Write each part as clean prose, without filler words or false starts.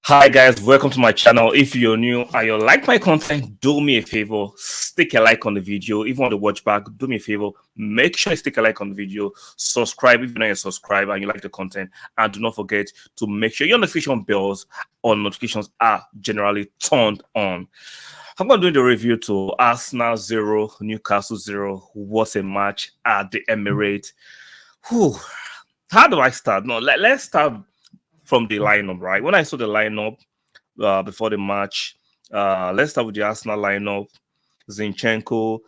Hi guys, welcome to my channel. If you're new and you like my content, do me a favor, stick a like on the video. If you want to watch back, do me a favor, make sure you stick a like on the video, subscribe if you're not yet subscribed and you like the content, and do not forget to make sure your notification bells or notifications are generally turned on. I'm going to do the review to Arsenal 0, Newcastle 0. What a match at the Emirates. Whew. How do I start? No, let's start from the lineup, right? When I saw the lineup before the match, let's start with the Arsenal lineup. Zinchenko,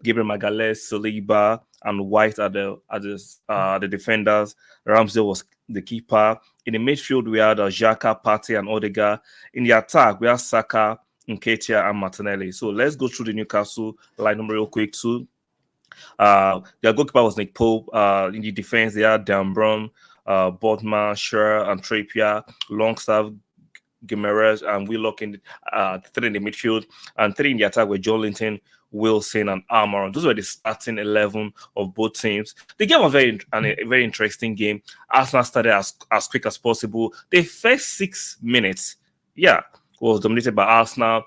Gabriel Magalhaes, Saliba, and White are the defenders. Ramsdale was the keeper. In the midfield, we had Xhaka, Partey, and Odegaard. In the attack, we have Saka, Nketiah, and Martinelli. So let's go through the Newcastle lineup real quick too. Their goalkeeper was Nick Pope. In the defense, they had Dan Brown, Bodman, Shearer, and Trippier, Longstaff, Guimaraes, and Willock in three in the midfield, and three in the attack were Joelinton, Wilson, and Almiron. Those were the starting 11 of both teams. The game was a very interesting game. Arsenal started as quick as possible. The first 6 minutes, was dominated by Arsenal.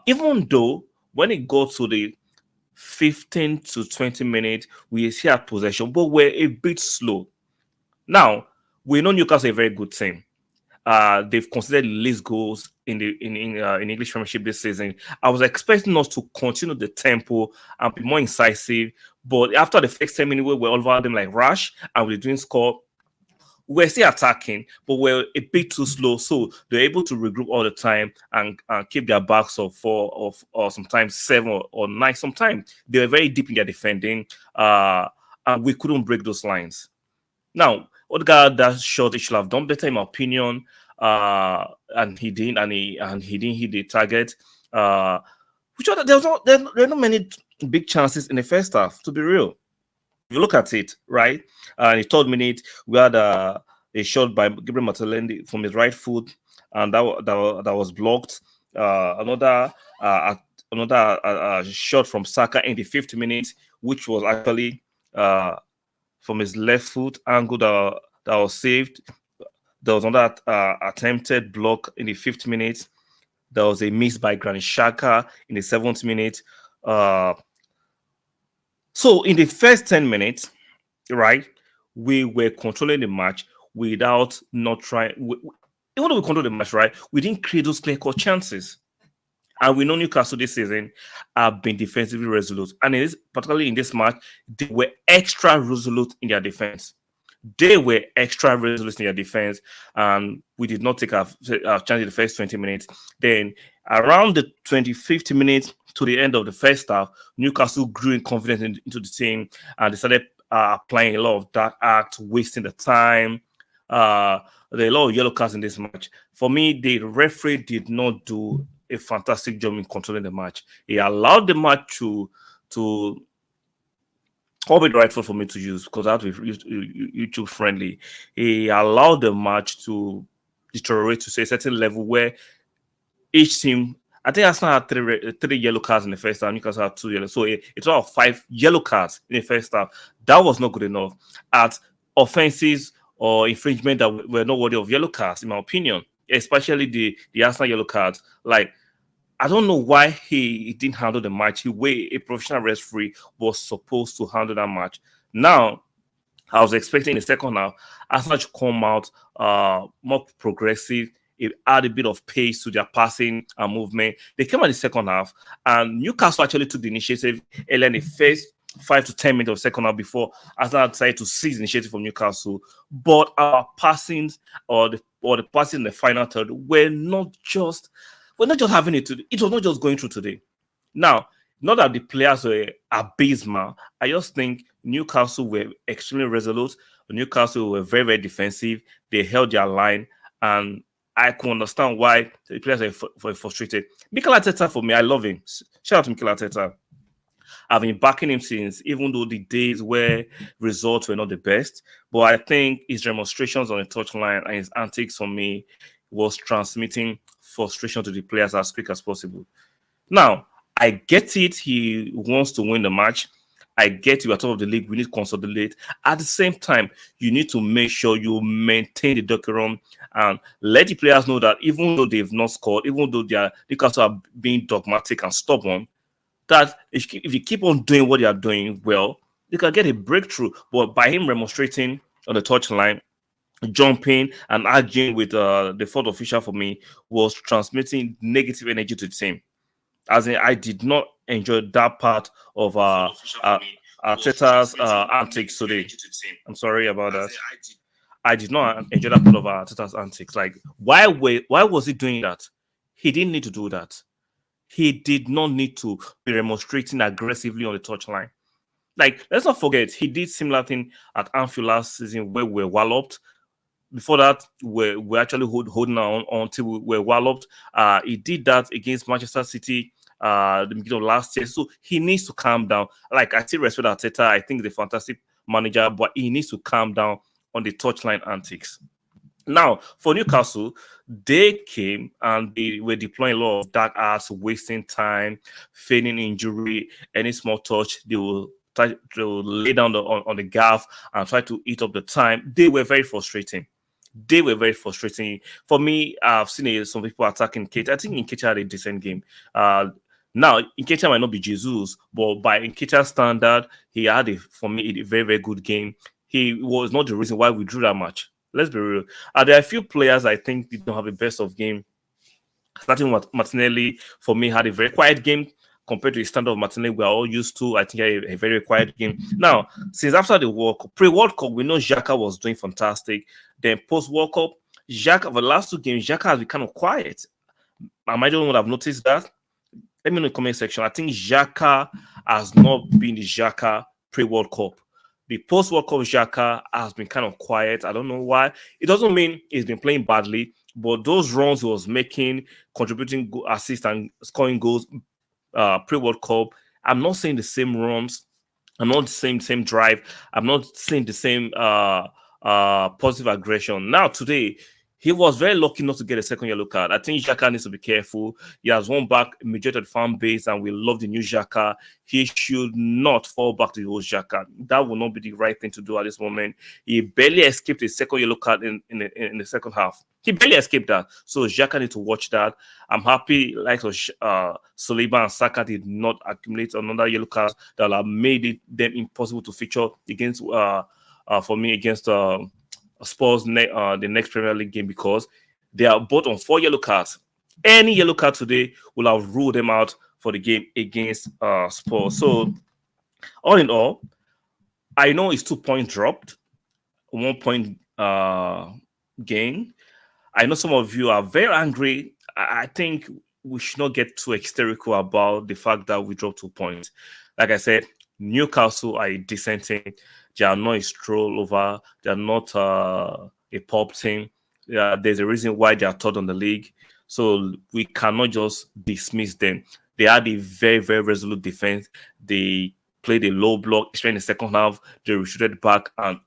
Even though when it got to the 15 to 20 minutes, we see our possession, but we're a bit slow. Now, we know Newcastle is a very good team. They've considered the least goals in English Premiership this season. I was expecting us to continue the tempo and be more incisive, but after the first 10 minutes, we were over them like rush and we didn't score. We're still attacking, but we're a bit too slow. So they're able to regroup all the time and keep their backs up for or sometimes 7 or 9. Sometimes they were very deep in their defending, and we couldn't break those lines. Now, Odegaard, that shot, he should have done better in my opinion, and he didn't, and he didn't hit the target. There were not many big chances in the first half, to be real. If you look at it, right, in the third minute, we had a shot by Gabriel Martinelli from his right foot, and that was blocked. Another shot from Saka in the 50th minute, which was actually from his left foot angle that was saved. There was another attempted block in the 5th minute. There was a miss by Granit Xhaka in the 7th minute. So in the first 10 minutes, right, we were controlling the match without not trying. Even though we controlled the match, right, we didn't create those clear-cut chances. And we know Newcastle this season have been defensively resolute. And particularly in this match, they were extra resolute in their defense. They were extra resolute in their defense. And we did not take our chance in the first 20 minutes. Then around the 25th minute to the end of the first half, Newcastle grew in confidence into the team. And they started applying a lot of dark acts, wasting the time. There are a lot of yellow cards in this match. For me, the referee did not do a fantastic job in controlling the match. He allowed the match to all be the right foot for me to use because I have to be YouTube friendly. He allowed the match to deteriorate to say a certain level where each team, I think Arsenal had three yellow cards in the first half, Newcastle had 2 yellow. So it's all 5 yellow cards in the first half. That was not good enough at offenses or infringement that were not worthy of yellow cards, in my opinion. Especially the Arsenal yellow cards. Like, I don't know why he didn't handle the match the way a professional referee was supposed to handle that match. Now, I was expecting in the second half, Arsenal to come out more progressive. It add a bit of pace to their passing and movement. They came out in the second half, and Newcastle actually took the initiative early in the first 5 to 10 minutes of second half before Arsenal decided to seize initiative from Newcastle. But our passings or the passing in the final third were not just having it today. It was not just going through today. Now, not that the players were abysmal. I just think Newcastle were extremely resolute. Newcastle were very, very defensive. They held their line, and I can understand why the players were frustrated. Mikel Arteta, for me, I love him. Shout out to Mikel Arteta. I've been backing him since, even though the days where results were not the best. But I think his demonstrations on the touchline and his antics for me was transmitting frustration to the players as quick as possible. Now, I get it. He wants to win the match. I get you at top of the league. We need to consolidate. At the same time, you need to make sure you maintain the decorum and let the players know that even though they've not scored, even though Newcastle are being dogmatic and stubborn, that if you keep on doing what you are doing well, you can get a breakthrough. But by him remonstrating on the touchline, jumping and arguing with the fourth official for me was transmitting negative energy to the team. As in, I did not enjoy that part of Arteta's antics today. I'm sorry about that. I did not enjoy that part of Arteta's antics. Like, why was he doing that? He didn't need to do that. He did not need to be remonstrating aggressively on the touchline. Like, let's not forget, he did similar thing at Anfield last season where we were walloped. Before that, we're actually holding on until we were walloped. He did that against Manchester City the beginning of last year. So he needs to calm down. Like, I still respect Arteta. I think he's a fantastic manager, but he needs to calm down on the touchline antics. Now, for Newcastle, they came and they were deploying a lot of dark arts, wasting time, feigning injury, any small touch, they will try to lay down on the gaff and try to eat up the time. They were very frustrating. They were very frustrating. For me, I've seen some people attacking Nketiah. I think Nketiah had a decent game. Now, Nketiah might not be Jesus, but by Nketiah's standard, he had, for me, a very, very good game. He was not the reason why we drew that match. Let's be real. There are a few players I think did not have the best of game. Starting with Martinelli, for me, had a very quiet game compared to the standard of Martinelli we are all used to. I think a very quiet game. Now, since after the World Cup, pre-World Cup, we know Xhaka was doing fantastic. Then post-World Cup, Xhaka, for the last two games, Xhaka has been kind of quiet. Am I the only one that have noticed that? Let me know in the comment section. I think Xhaka has not been the Xhaka pre-World Cup. The post-World Cup Xhaka has been kind of quiet. I don't know why. It doesn't mean he's been playing badly, but those runs he was making, contributing assists and scoring goals pre-World Cup, I'm not saying the same runs. I'm not saying the same drive. I'm not saying the same positive aggression. Now, today, he was very lucky not to get a second yellow card. I think Xhaka needs to be careful. He has won back a majority of the fan base, and we love the new Xhaka. He should not fall back to the old Xhaka. That will not be the right thing to do at this moment. He barely escaped a second yellow card in the second half. He barely escaped that. So Xhaka needs to watch that. I'm happy like Saliba and Saka did not accumulate another yellow card that have made them impossible to feature against for me against Spurs the next Premier League game, because they are both on 4 yellow cards. Any yellow card today will have ruled them out for the game against Spurs. So, all in all, I know it's 2 points dropped, 1 point gain. I know some of you are very angry. I think we should not get too hysterical about the fact that we dropped 2 points. Like I said, Newcastle are a decent team. They are not a stroll over. They are not a pop team. There's a reason why they are third on the league. So we cannot just dismiss them. They had a very, very resolute defense. They played a low block, especially in the second half. They retreated back and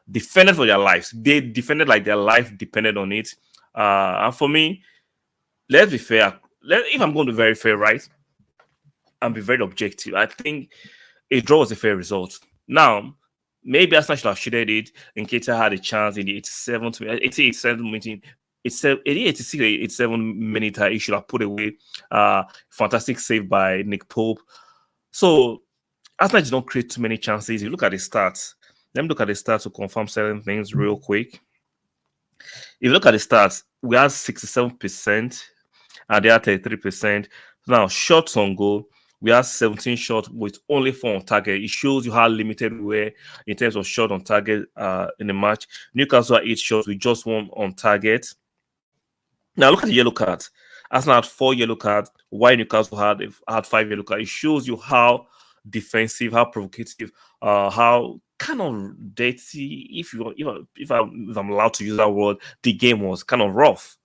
defended for their lives. They defended like their life depended on it. And for me, let's be fair. If I'm going to be very fair, right, and be very objective, I think a draw was a fair result. Now, maybe Arsenal should have shielded it. Nketiah had a chance in the 87th minute. 86, 87 minute. He should have put away. Fantastic save by Nick Pope. So Arsenal did not create too many chances. You look at the stats. Let me look at the stats to confirm certain things real quick. If you look at the stats, we had 67% and they had 33%. Now, shots on goal, we had 17 shots with only 4 on target. It shows you how limited we were in terms of shot on target in the match. Newcastle had 8 shots with just 1 on target. Now, look at the yellow cards. Arsenal had 4 yellow cards, while Newcastle had 5 yellow cards. It shows you how defensive, how provocative, how kind of dirty, if I'm allowed to use that word, the game was kind of rough.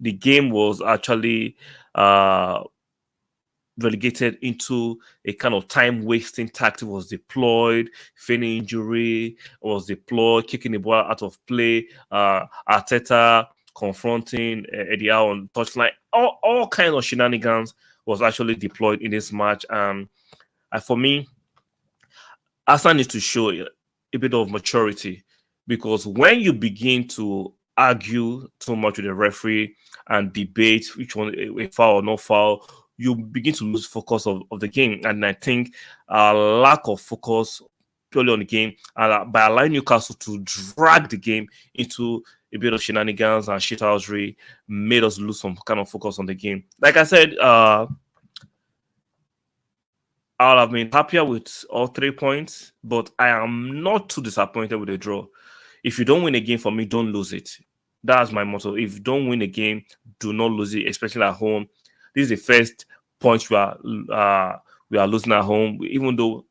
The game was actually relegated into a kind of time-wasting tactic. Was deployed, feigning injury was deployed, kicking the ball out of play, Arteta confronting Eddie Howe on touchline. All kinds of shenanigans was actually deployed in this match. For me, Arsenal needs to show a bit of maturity, because when you begin to argue too much with the referee and debate which one a foul or no foul, you begin to lose focus of the game. And I think lack of focus purely on the game, and by allowing Newcastle to drag the game into a bit of shenanigans and shithousery, made us lose some kind of focus on the game. Like I said, I'll have been happier with all 3 points, but I am not too disappointed with the draw. If you don't win a game for me, don't lose it. That's my motto. If you don't win a game, do not lose it, especially at home. This is the first point we are losing at home, even though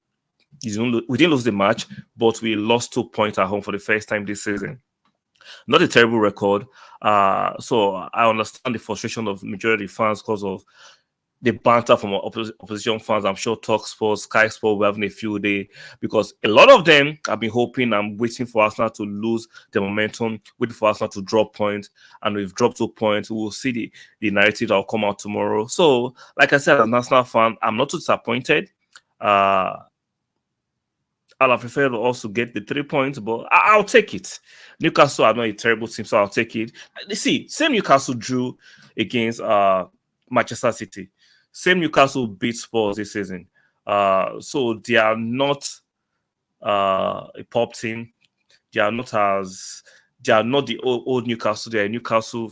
we didn't lose the match, but we lost 2 points at home for the first time this season. Not a terrible record. So I understand the frustration of majority of fans because of the banter from opposition fans. I'm sure Talk Sports, Sky Sports will having a field day, because a lot of them have been hoping and waiting for Arsenal to lose the momentum, waiting for Arsenal to drop points, and we've dropped 2 points. We'll see the narrative that will come out tomorrow. So, like I said, as an Arsenal fan, I'm not too disappointed. I'll have preferred to also get the 3 points, but I'll take it. Newcastle are not a terrible team, so I'll take it. See, same Newcastle drew against Manchester City. Same Newcastle beat Spurs this season. So they are not a pop team. They are not the old Newcastle. They are Newcastle.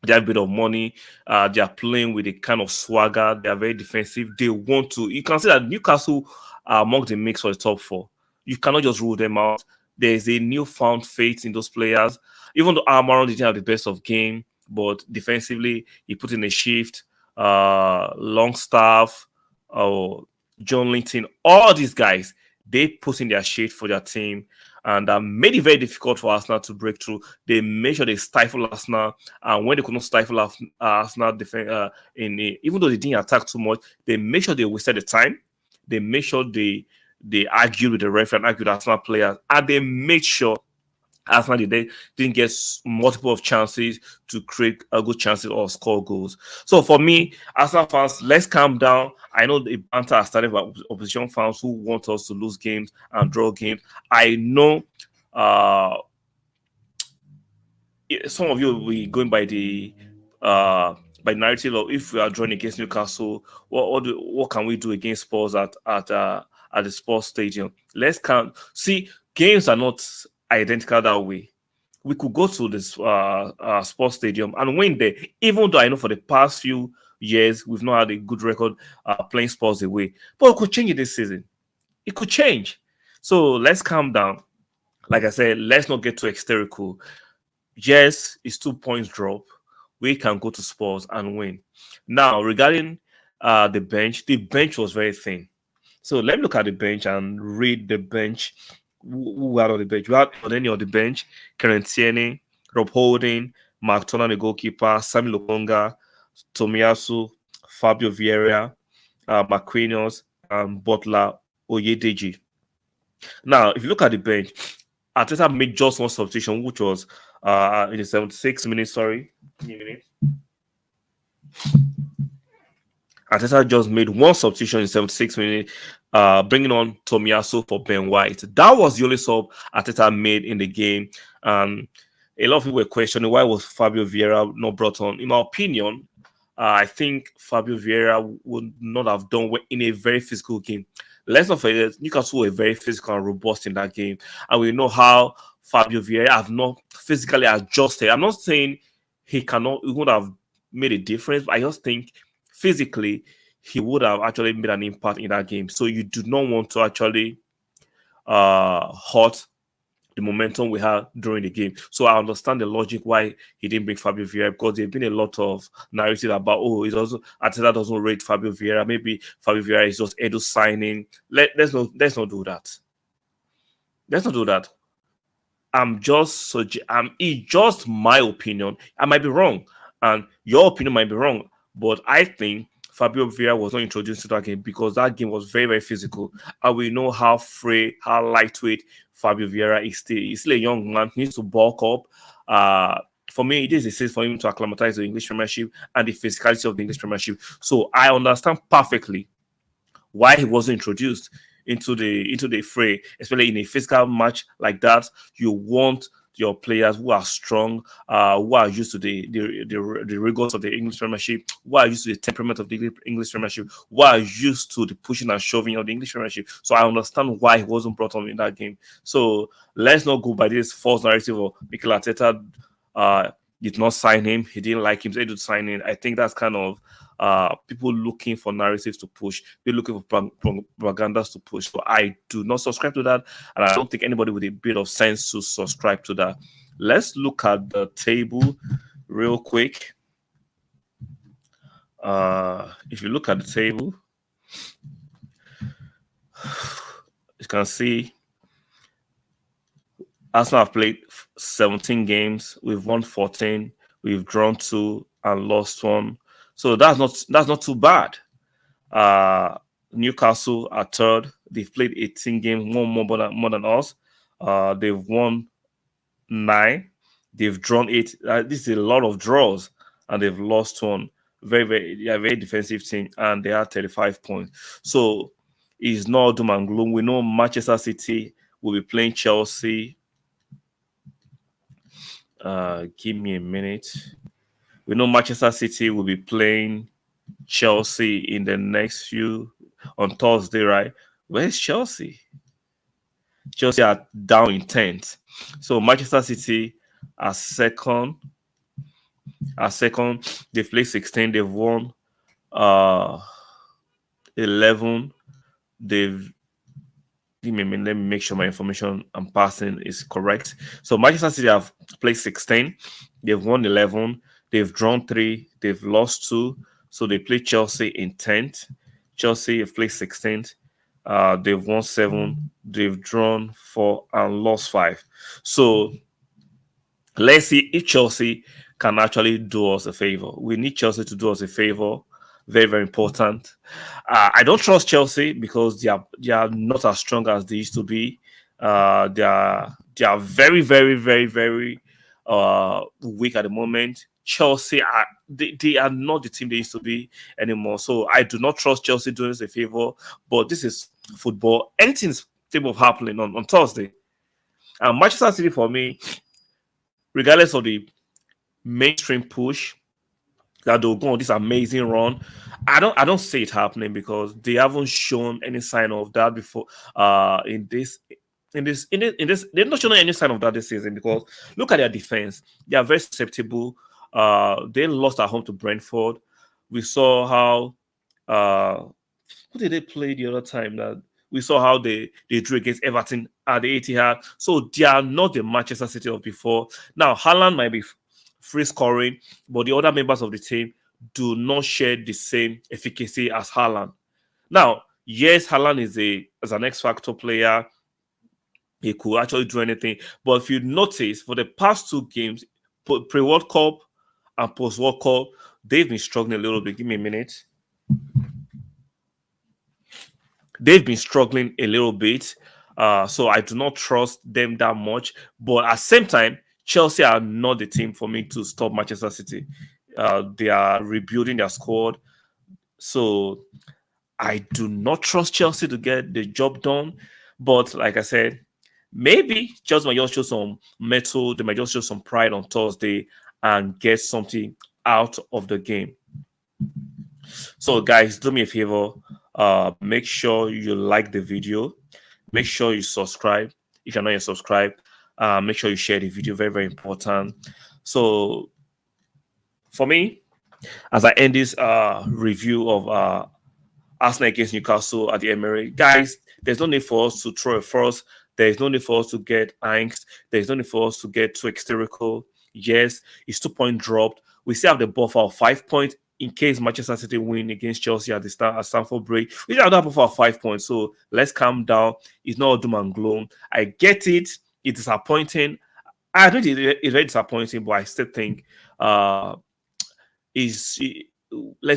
They have a bit of money. They are playing with a kind of swagger. They are very defensive. They want to. You can see that Newcastle are among the mix for the top four. You cannot just rule them out. There is a newfound faith in those players. Even though Almiron didn't have the best of game, but defensively he put in a shift. Longstaff, John Linton, all these guys, they put in their shit for their team, and made it very difficult for Arsenal to break through. They made sure they stifle Arsenal, and when they could not stifle Arsenal, even though they didn't attack too much, they made sure they wasted the time. They made sure they argued with the referee and argued with Arsenal players, and they made sure Arsenal didn't get multiple of chances to create good chances or score goals. So for me, Arsenal fans, let's calm down. I know the banter has started by opposition fans who want us to lose games and draw games. I know some of you will be going by the narrative of, if we are drawing against Newcastle, what can we do against Spurs at the Sports Stadium? Let's count. See, games are not identical that way. We could go to this Sports Stadium and win there, even though I know for the past few years we've not had a good record playing Spurs away. But it could change it this season. It could change. So let's calm down. Like I said, let's not get too hysterical. Yes, it's 2 points drop. We can go to Spurs and win. Now, regarding the bench was very thin. So let me look at the bench and read the bench. Who had on the bench? We had on any on the bench: Karen Tierney, Rob Holding, Mark Turner, the goalkeeper, Sami Lokonga, Tomiyasu, Fabio Vieira, Marquinhos, and Butler Oyedeji. Now, if you look at the bench, Arteta made just one substitution, which was in the 76 minutes. Sorry, Arteta just made one substitution in 76 minutes, bringing on Tomiyasu for Ben White. That was the only sub Arteta made in the game. A lot of people were questioning why was Fabio Vieira not brought on. In my opinion, I think Fabio Vieira would not have done well in a very physical game. Let's not forget, Newcastle were very physical and robust in that game. And we know how Fabio Vieira have not physically adjusted. I'm not saying he would have made a difference, but I just think physically he would have actually made an impact in that game. So you do not want to actually hurt the momentum we had during the game. So I understand the logic why he didn't bring Fabio Vieira, because there's been a lot of narrative about, it's also Arteta doesn't rate Fabio Vieira. Maybe Fabio Vieira is just Edu signing. Let's not do that. Let's not do that. It's just my opinion. I might be wrong, and your opinion might be wrong, but I think Fabio Vieira was not introduced to that game because that game was very, very physical. And we know how free, how lightweight Fabio Vieira is still. He's still a young man. He needs to bulk up. For me, it is a sense for him to acclimatize the English Premiership and the physicality of the English Premiership. So I understand perfectly why he wasn't introduced. into the fray, especially in a physical match like that. You want your players who are strong, who are used to the rigors of the English Premiership, who are used to the temperament of the English Premiership, who are used to the pushing and shoving of the English Premiership. So I understand why he wasn't brought on in that game. So let's not go by this false narrative of Mikel Arteta did not sign him. He didn't like him, so he did sign him. I think that's kind of people looking for narratives to push. They're looking for propagandas to push. So I do not subscribe to that, and I don't think anybody with a bit of sense should subscribe to that. Let's look at the table real quick. If you look at the table, you can see Arsenal have played 17 games. We've won 14. We've drawn 2 and lost 1. So that's not too bad. Newcastle are third. They've played 18 games, more than us. They've won 9. They've drawn 8. This is a lot of draws, and they've lost 1. Very defensive team, and they have 35 points. So it's not doom and gloom. We know Manchester City will be playing Chelsea. Give me a minute. We know Manchester City will be playing Chelsea in the next few on Thursday, right? Where's Chelsea? Chelsea are down in 10th. So Manchester City are second. They've played 16. They've won 11. Give me a minute. Let me make sure my information I'm passing is correct. So Manchester City have played 16. They've won 11. They've drawn 3. They've lost 2. So they play Chelsea in 10th. Chelsea have played 16th. They've won 7. They've drawn 4 and lost 5. So let's see if Chelsea can actually do us a favor. We need Chelsea to do us a favor. Very, very important. I don't trust Chelsea because they are not as strong as they used to be. They are very, very, very, very weak at the moment. Chelsea they are not the team they used to be anymore. So I do not trust Chelsea doing us a favor. But this is football. Anything's capable of happening on Thursday. And Manchester City, for me, regardless of the mainstream push that they'll go on this amazing run, I don't see it happening because they haven't shown any sign of that before. In this, they're not showing any sign of that this season because look at their defense. They are very susceptible. They lost at home to Brentford. We saw how who did they play the other time that we saw how they drew against Everton at the Etihad. So they are not the Manchester City of before. Now Haaland might be free scoring, but the other members of the team do not share the same efficacy as Haaland. Now, yes, Haaland is an X-factor player. He could actually do anything. But if you notice, for the past 2 games, pre-World Cup and post-World Cup, they've been struggling a little bit. Give me a minute. They've been struggling a little bit. So I do not trust them that much. But at the same time, Chelsea are not the team for me to stop Manchester City. They are rebuilding their squad. So I do not trust Chelsea to get the job done. But like I said, maybe Chelsea might just show some mettle. They might just show some pride on Thursday and get something out of the game. So guys, do me a favor. Make sure you like the video. Make sure you subscribe. If you're not yet subscribed, make sure you share the video. Very, very important. So for me, as I end this review of Arsenal against Newcastle at the Emirates, guys, there's no need for us to throw a fuss. There's no need for us to get angst. There's no need for us to get too hysterical. Yes, it's 2-point dropped. We still have the buffer of 5 points in case Manchester City win against Chelsea at the start at Stamford Bridge. We have that buffer of 5 points. So let's calm down. It's not doom and gloom. I get it. It's disappointing. I think it's very disappointing, but I still think let's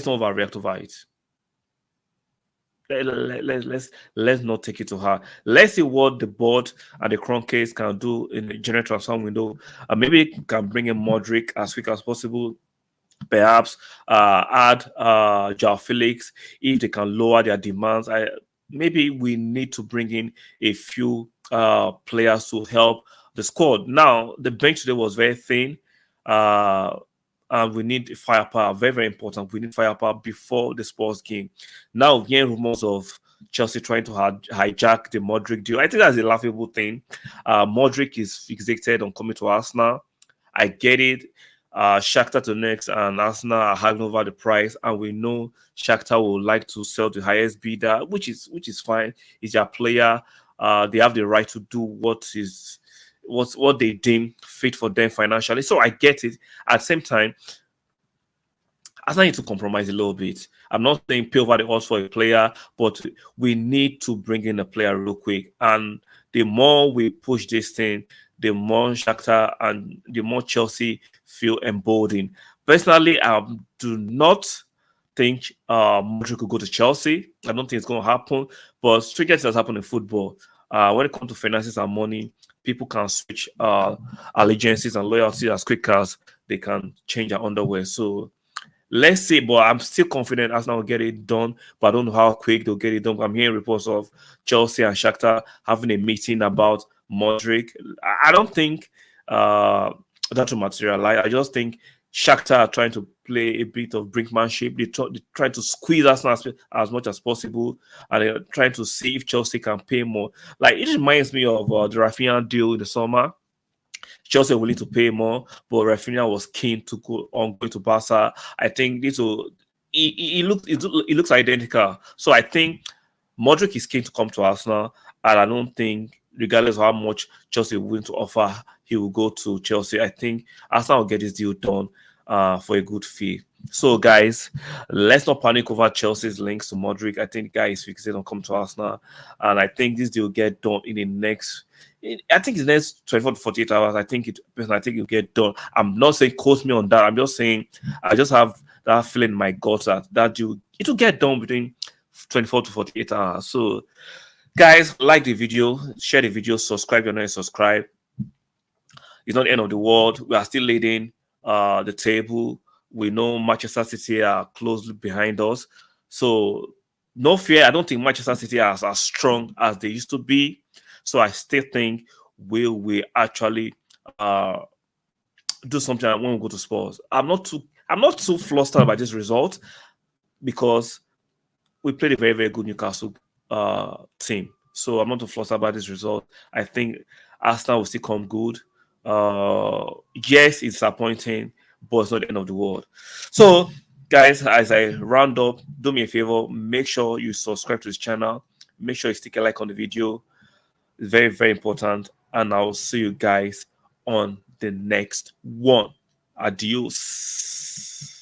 not overreact over it. Let's not take it to heart. Let's see what the board and the Crown case can do in the general transfer window. Maybe it can bring in Modric as quick as possible. Perhaps add Joao Felix if they can lower their demands. maybe we need to bring in a few players to help the squad. Now, the bench today was very thin. Uh, and we need firepower. Very, very important. We need firepower before the Spurs game. Now, hearing rumors of Chelsea trying to hijack the Modric deal. I think that's a laughable thing. Modric is fixated on coming to Arsenal. I get it. Shakhtar to next and Arsenal are having over the price, and we know Shakhtar would like to sell the highest bidder, which is fine. It's their player. They have the right to do what they deem fit for them financially. So I get it. At the same time, Arsenal need to compromise a little bit. I'm not saying pay over the odds for a player, but we need to bring in a player real quick. And the more we push this thing, the more Shakhtar and the more Chelsea feel emboldened. Personally, I do not think Modric could go to Chelsea. I don't think it's going to happen. But stranger things has happened in football. When it comes to finances and money, people can switch allegiances and loyalty as quick as they can change their underwear. So let's see, but I'm still confident Arsenal will get it done. But I don't know how quick they'll get it done. I'm hearing reports of Chelsea and Shakhtar having a meeting about Modric. I don't think that will materialize. I just think Shakhtar are trying to play a bit of brinkmanship. They try to squeeze Arsenal as much as possible, and they're trying to see if Chelsea can pay more. Like, it reminds me of the Rafinha deal in the summer. Chelsea were willing to pay more, but Rafinha was keen to go on going to Barca. I think this will. It looks identical. So I think Modric is keen to come to Arsenal, and I don't think, regardless of how much Chelsea will willing to offer, he will go to Chelsea. I think Arsenal will get this deal done for a good fee. So, guys, let's not panic over Chelsea's links to Modric. I think the guy is fixated on come to Arsenal, and I think this deal will get done in the next. I think in the next 24 to 48 hours. I think it'll get done. I'm not saying quote me on that. I'm just saying I just have that feeling in my gut that it'll get done between 24 to 48 hours. So, guys, like the video, share the video, subscribe if you're not subscribed. It's not the end of the world. We are still leading the table. We know Manchester City are closely behind us. So, no fear. I don't think Manchester City are as strong as they used to be. So I still think we actually do something when we go to Spurs. I'm not too flustered by this result because we played a very, very good Newcastle team. So I'm not too flustered by this result. I think Arsenal will still come good. Yes, it's disappointing, but it's not the end of the world. So, guys, as I round up, do me a favor, make sure you subscribe to this channel. Make sure you stick a like on the video. It's very, very important. And I'll see you guys on the next one. Adios.